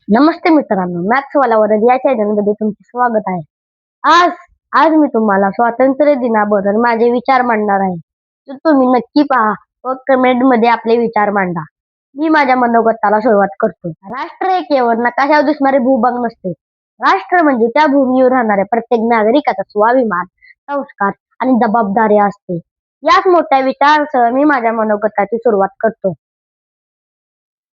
नमस्ते मित्रांनो, मॅथ्स वाला वर्ग या चॅनलमध्ये तुमचे स्वागत आहे. आज आज मी तुम्हाला स्वातंत्र्य दिनाबद्दल माझे विचार मांडणार आहे. तर तुम्ही नक्की पहा व कमेंट मध्ये आपले विचार मांडा. मी माझ्या मनोगताला सुरुवात करतो. राष्ट्र हे केवळ नकाशावर दिसणारे भूभाग नसते. राष्ट्र म्हणजे त्या भूमीवर राहणाऱ्या प्रत्येक नागरिकाचा स्वाभिमान, संस्कार आणि जबाबदारी असते. याच मोठ्या विचारासह मी माझ्या मनोगताची सुरुवात करतो.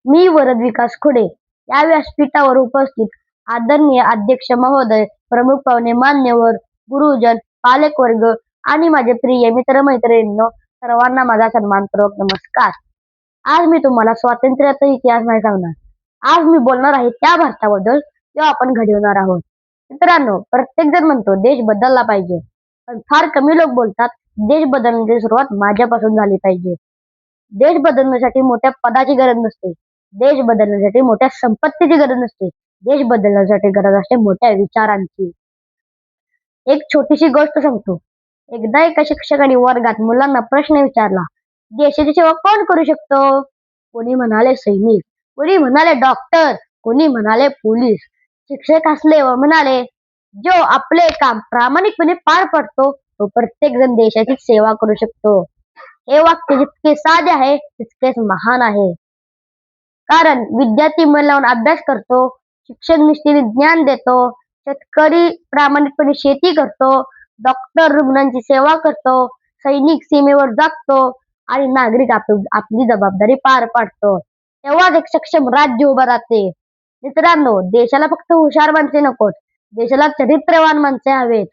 मी वरद विकास खुडे या व्यासपीठावर उपस्थित आदरणीय अध्यक्ष महोदय, प्रमुख पाहुणे, मान्यवर, गुरुजन, पालकवर्ग आणि माझे प्रिय मित्र मैत्रिणींनो, सर्वांना माझा सन्मानपूर्वक नमस्कार. आज मी तुम्हाला स्वातंत्र्याचा इतिहास नाही सांगणार. आज मी बोलणार आहे त्या भारताबद्दल जो आपण घडवणार आहोत. मित्रांनो, प्रत्येक जण म्हणतो देश बदलला पाहिजे, पण फार कमी लोक बोलतात देश बदलण्याची सुरुवात माझ्यापासून झाली पाहिजे. देश बदलण्यासाठी मोठ्या पदाची गरज नसते. देश बदलण्यासाठी मोठ्या संपत्तीची गरज नसते. देश बदलण्यासाठी गरज असते मोठ्या विचारांची. एक छोटीशी गोष्ट सांगतो. एकदा एका शिक्षकाने वर्गात मुलांना प्रश्न विचारला, देशाची सेवा कोण करू शकतो? कोणी म्हणाले सैनिक, कोणी म्हणाले डॉक्टर, कोणी म्हणाले पोलीस. शिक्षक हसले व म्हणाले, जो आपले काम प्रामाणिकपणे पार पाडतो तो प्रत्येक जण देशाची सेवा करू शकतो. हे वाक्य जितके साधे आहे तितकेच महान आहे. कारण विद्यार्थी मन लावून अभ्यास करतो, शिक्षक निष्ठेने ज्ञान देतो, शेतकरी प्रामाणिकपणे शेती करतो, डॉक्टर रुग्णांची सेवा करतो, सैनिक सीमेवर जागतो आणि नागरिक आपली जबाबदारी पार पाडतो. तेव्हाच एक सक्षम राज्य उभं राहते. मित्रांनो, देशाला फक्त हुशार माणसे नकोत, देशाला चरित्रवान माणसे हवेत.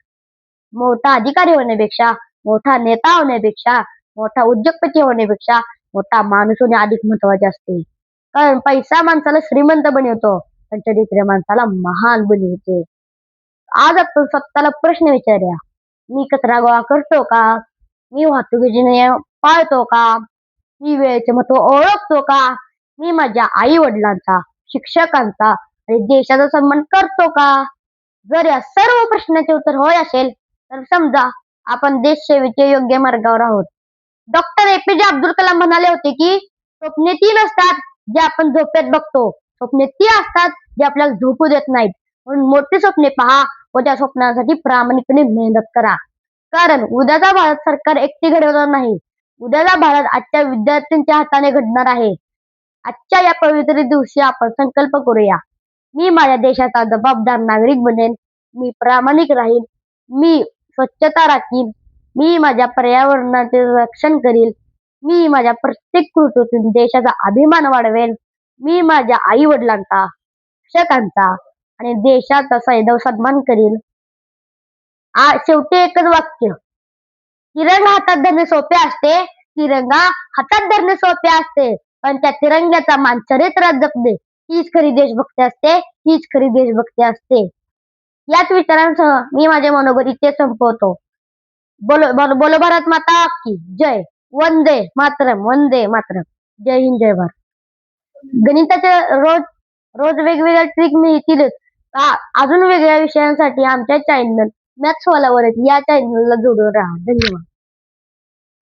मोठा अधिकारी होण्यापेक्षा, मोठा नेता होण्यापेक्षा, मोठा उद्योगपती होण्यापेक्षा मोठा माणूस होणे अधिक महत्वाचे असते. कारण पैसा माणसाला श्रीमंत बनवतो, पण चरित्र माणसाला महान बनवते. आज आपण स्वतःला प्रश्न विचारूया, मी कचरा गोळा करतो का? मी वाहतुकीचे नियम पाळतो का? मी वेळेचे महत्व ओळखतो का? मी माझ्या आई वडिलांचा, शिक्षकांचा आणि देशाचा सन्मान करतो का? जर या सर्व प्रश्नाचे उत्तर होय असेल तर समजा आपण देश सेवेच्या योग्य मार्गावर आहोत. डॉक्टर APJ अब्दुल कलाम म्हणाले होते की स्वप्ने ती नसतात जे आपण झोपेत बघतो, स्वप्ने ती असतात जे आपल्याला झोपू देत नाहीत. म्हणून मोठी स्वप्ने पहा व त्या स्वप्नांसाठी प्रामाणिकपणे मेहनत करा. कारण उद्याचा भारत सरकार एकटी घडवणार नाही. उद्याचा भारत आजच्या विद्यार्थ्यांच्या हाताने घडणार आहे. आजच्या या पवित्र दिवशी आपण संकल्प करूया, मी माझ्या देशाचा जबाबदार नागरिक बनेन, मी प्रामाणिक राहील, मी स्वच्छता राखीन, मी माझ्या पर्यावरणाचे रक्षण करील, मी माझ्या प्रत्येक कृतीतून देशाचा अभिमान वाढवेल, मी माझ्या आई वडिलांचा, शिक्षकांचा आणि देशाचा सदैव सन्मान करील. शेवटी एकच वाक्य, तिरंगा हातात धरणे सोपे असते, तिरंगा हातात धरणे सोपे असते, पण त्या तिरंग्याचा मान चरित्रात जपणे हीच खरी देशभक्ती असते, हीच खरी देशभक्ती असते. याच विचारांसह मी माझे मनोगत इथे संपवतो. बोलो बोलो बोलो भारत माता की जय. वंदे मातरम, वंदे मातरम. जय हिंद, जय भारत. गणिताचे रोज रोज वेगवेगळ्या ट्रिक मिळतीलच. अजून वेगळ्या विषयांसाठी आमच्या चॅनल मॅथ्स वाला वर्ग या चॅनलला जोडून राहा. धन्यवाद.